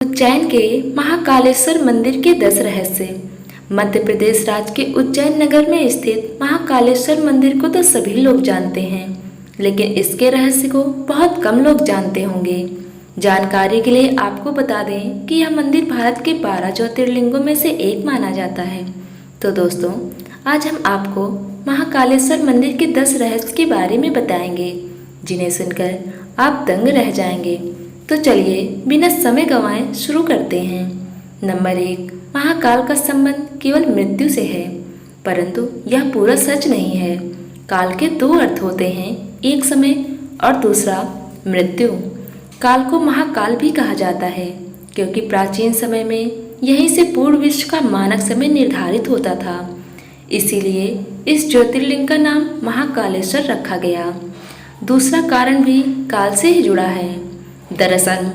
उज्जैन के महाकालेश्वर मंदिर के 10 रहस्य। मध्य प्रदेश राज्य के उज्जैन नगर में स्थित महाकालेश्वर मंदिर को तो सभी लोग जानते हैं, लेकिन इसके रहस्य को बहुत कम लोग जानते होंगे। जानकारी के लिए आपको बता दें कि यह मंदिर भारत के 12 ज्योतिर्लिंगों में से एक माना जाता है। तो दोस्तों, आज हम आपको महाकालेश्वर मंदिर के 10 रहस्य के बारे में बताएंगे, जिन्हें सुनकर आप दंग रह जाएंगे। तो चलिए बिना समय गंवाए शुरू करते हैं। नंबर 1, महाकाल का संबंध केवल मृत्यु से है, परंतु यह पूरा सच नहीं है। काल के 2 अर्थ होते हैं, एक समय और दूसरा मृत्यु। काल को महाकाल भी कहा जाता है, क्योंकि प्राचीन समय में यहीं से पूर्ण विश्व का मानक समय निर्धारित होता था। इसीलिए इस ज्योतिर्लिंग का नाम महाकालेश्वर रखा गया। दूसरा कारण भी काल से ही जुड़ा है। दरअसल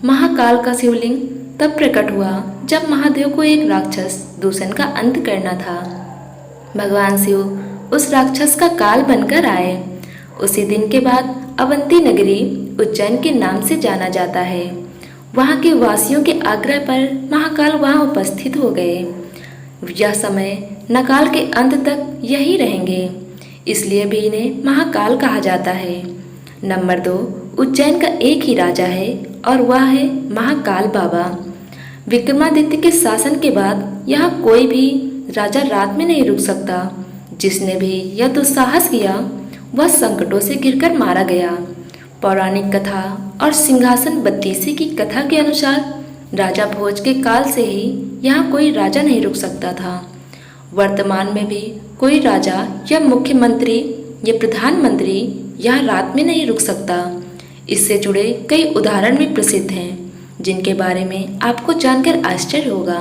महाकाल का शिवलिंग तब प्रकट हुआ जब महादेव को एक राक्षस दूषण का अंत करना था। भगवान शिव उस राक्षस का काल बनकर आए। उसी दिन के बाद अवंती नगरी उज्जैन के नाम से जाना जाता है। वहाँ के वासियों के आग्रह पर महाकाल वहाँ उपस्थित हो गए। यह समय नकाल के अंत तक यही रहेंगे, इसलिए भी इन्हें महाकाल कहा जाता है। नंबर 2, उज्जैन का एक ही राजा है और वह है महाकाल बाबा। विक्रमादित्य के शासन के बाद यहाँ कोई भी राजा रात में नहीं रुक सकता। जिसने भी यह दुस्साहस किया वह संकटों से घिरकर मारा गया। पौराणिक कथा और सिंहासन बत्तीसी की कथा के अनुसार राजा भोज के काल से ही यहाँ कोई राजा नहीं रुक सकता था। वर्तमान में भी कोई राजा या मुख्यमंत्री या प्रधानमंत्री यहाँ रात में नहीं रुक सकता। इससे जुड़े कई उदाहरण भी प्रसिद्ध हैं, जिनके बारे में आपको जानकर आश्चर्य होगा।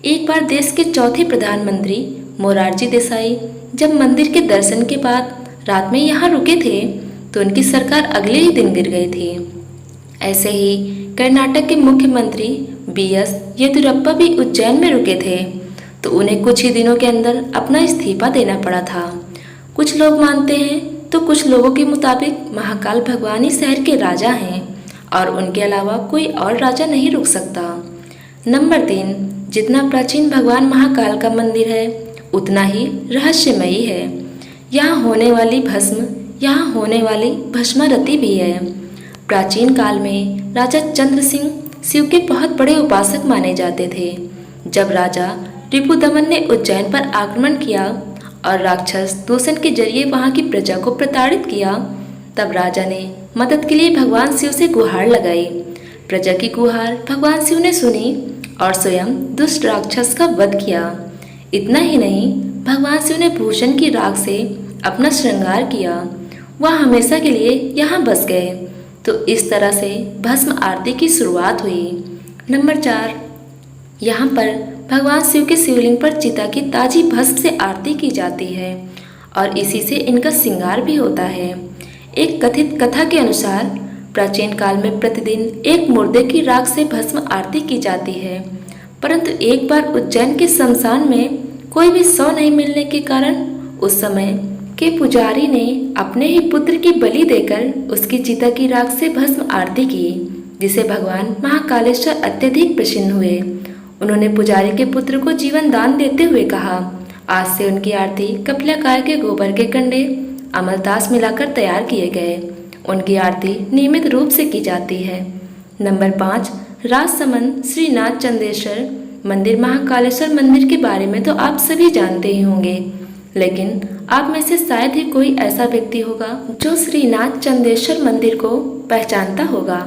एक बार देश के चौथे प्रधानमंत्री मोरारजी देसाई जब मंदिर के दर्शन के बाद रात में यहाँ रुके थे, तो उनकी सरकार अगले ही दिन गिर गई थी। ऐसे ही कर्नाटक के मुख्यमंत्री BS येदियुरप्पा भी उज्जैन में रुके थे, तो उन्हें कुछ ही दिनों के अंदर अपना इस्तीफा देना पड़ा था। कुछ लोग मानते हैं तो कुछ लोगों के मुताबिक महाकाल भगवान ही शहर के राजा हैं और उनके अलावा कोई और राजा नहीं रुक सकता। नंबर 3, जितना प्राचीन भगवान महाकाल का मंदिर है उतना ही रहस्यमयी है। यहाँ होने वाली भस्मारती भी है। प्राचीन काल में राजा चंद्र सिंह शिव के बहुत बड़े उपासक माने जाते थे। जब राजा रिपुदमन ने उज्जैन पर आक्रमण किया और राक्षस दूषण के जरिए वहां की प्रजा को प्रताड़ित किया, तब राजा ने मदद के लिए भगवान शिव से गुहार लगाई। प्रजा की गुहार भगवान शिव ने सुनी और स्वयं दुष्ट राक्षस का वध किया। इतना ही नहीं, भगवान शिव ने भूषण की राख से अपना श्रृंगार किया। वह हमेशा के लिए यहाँ बस गए। तो इस तरह से भस्म आरती की शुरुआत हुई। नंबर 4, यहाँ पर भगवान शिव के शिवलिंग पर चिता की ताजी भस्म से आरती की जाती है और इसी से इनका श्रृंगार भी होता है। एक कथित कथा के अनुसार प्राचीन काल में प्रतिदिन एक मुर्दे की राख से भस्म आरती की जाती है, परंतु एक बार उज्जैन के शमशान में कोई भी शव नहीं मिलने के कारण उस समय के पुजारी ने अपने ही पुत्र की बलि देकर उसकी चिता की राख से भस्म आरती की, जिसे भगवान महाकालेश्वर अत्यधिक प्रसन्न हुए। उन्होंने पुजारी के पुत्र को जीवन दान देते हुए कहा, आज से उनकी आरती कपिलाकाय के गोबर के कंडे अमलतास मिलाकर तैयार किए गए उनकी आरती नियमित रूप से की जाती है। नंबर 5, राजसमंद श्री नाथ चंदेश्वर मंदिर। महाकालेश्वर मंदिर के बारे में तो आप सभी जानते ही होंगे, लेकिन आप में से शायद ही कोई ऐसा व्यक्ति होगा जो श्री नाथ चंदेश्वर मंदिर को पहचानता होगा।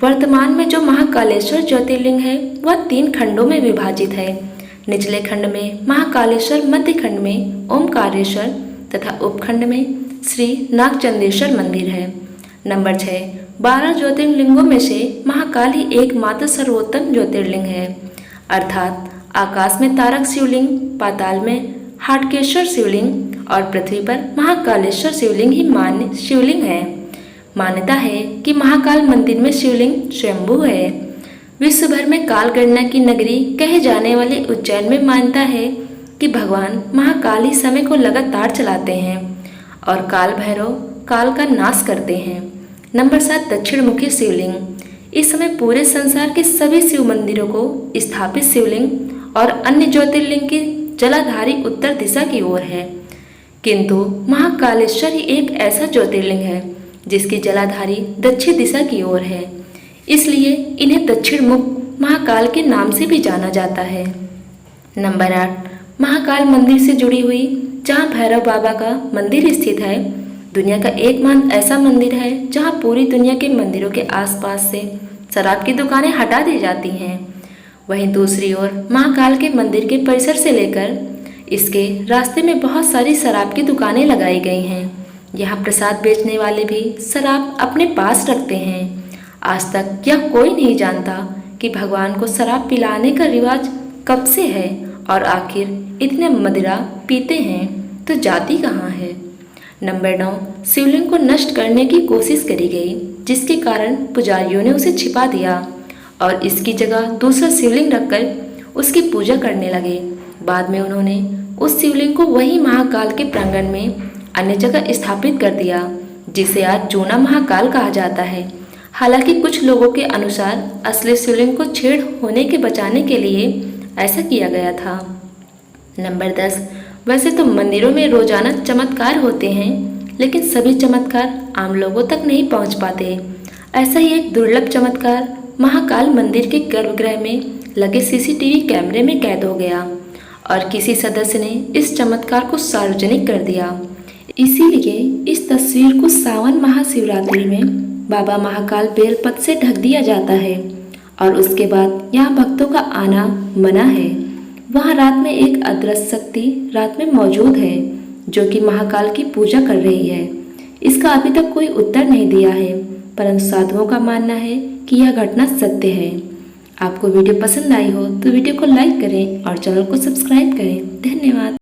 वर्तमान में जो महाकालेश्वर ज्योतिर्लिंग है वह 3 खंडों में विभाजित है। निचले खंड में महाकालेश्वर, मध्य खंड में ओमकारेश्वर तथा उपखंड में श्री नागचंदेश्वर मंदिर है। नंबर 6, 12 ज्योतिर्लिंगों में से महाकाल ही एकमात्र सर्वोत्तम ज्योतिर्लिंग है, अर्थात आकाश में तारक शिवलिंग, पाताल में हाटकेश्वर शिवलिंग और पृथ्वी पर महाकालेश्वर शिवलिंग ही मान्य शिवलिंग है। मान्यता है कि महाकाल मंदिर में शिवलिंग स्वयंभू है। विश्व भर में काल गणना की नगरी कहे जाने वाले उज्जैन में मान्यता है कि भगवान महाकाल ही समय को लगातार चलाते हैं और काल भैरव काल का नाश करते हैं। नंबर 7, दक्षिण मुखी शिवलिंग। इस समय पूरे संसार के सभी शिव मंदिरों को स्थापित शिवलिंग और अन्य ज्योतिर्लिंग की जलाधारी उत्तर दिशा की ओर है, किंतु महाकालेश्वर ही एक ऐसा ज्योतिर्लिंग है जिसकी जलाधारी दक्षिण दिशा की ओर है। इसलिए इन्हें दक्षिण मुख महाकाल के नाम से भी जाना जाता है। नंबर 8, महाकाल मंदिर से जुड़ी हुई जहाँ भैरव बाबा का मंदिर स्थित है। दुनिया का एकमात्र ऐसा मंदिर है जहाँ पूरी दुनिया के मंदिरों के आसपास से शराब की दुकानें हटा दी जाती हैं। वहीं दूसरी ओर महाकाल के मंदिर के परिसर से लेकर इसके रास्ते में बहुत सारी शराब की दुकानें लगाई गई हैं। यहाँ प्रसाद बेचने वाले भी शराब अपने पास रखते हैं। आज तक यह कोई नहीं जानता कि भगवान को शराब पिलाने का रिवाज कब से है और आखिर इतने मदिरा पीते हैं तो जाती कहाँ है। नंबर 9, शिवलिंग को नष्ट करने की कोशिश करी गई, जिसके कारण पुजारियों ने उसे छिपा दिया और इसकी जगह दूसरा शिवलिंग रखकर उसकी पूजा करने लगे। बाद में उन्होंने उस शिवलिंग को वही महाकाल के प्रांगण में अन्य जगह स्थापित कर दिया, जिसे आज जूना महाकाल कहा जाता है। हालांकि कुछ लोगों के अनुसार असली शिवलिंग को छेड़ होने के बचाने के लिए ऐसा किया गया था। नंबर 10, वैसे तो मंदिरों में रोजाना चमत्कार होते हैं, लेकिन सभी चमत्कार आम लोगों तक नहीं पहुंच पाते। ऐसा ही एक दुर्लभ चमत्कार महाकाल मंदिर के गर्भगृह में लगे सीसीटीवी कैमरे में कैद हो गया और किसी सदस्य ने इस चमत्कार को सार्वजनिक कर दिया। इसीलिए इस तस्वीर को सावन महाशिवरात्रि में बाबा महाकाल बेलपत्र से ढक दिया जाता है और उसके बाद यहाँ भक्तों का आना मना है। वहाँ रात में एक अदृश्य शक्ति रात में मौजूद है जो कि महाकाल की पूजा कर रही है। इसका अभी तक कोई उत्तर नहीं दिया है, परंतु साधुओं का मानना है कि यह घटना सत्य है। आपको वीडियो पसंद आई हो तो वीडियो को लाइक करें और चैनल को सब्सक्राइब करें। धन्यवाद।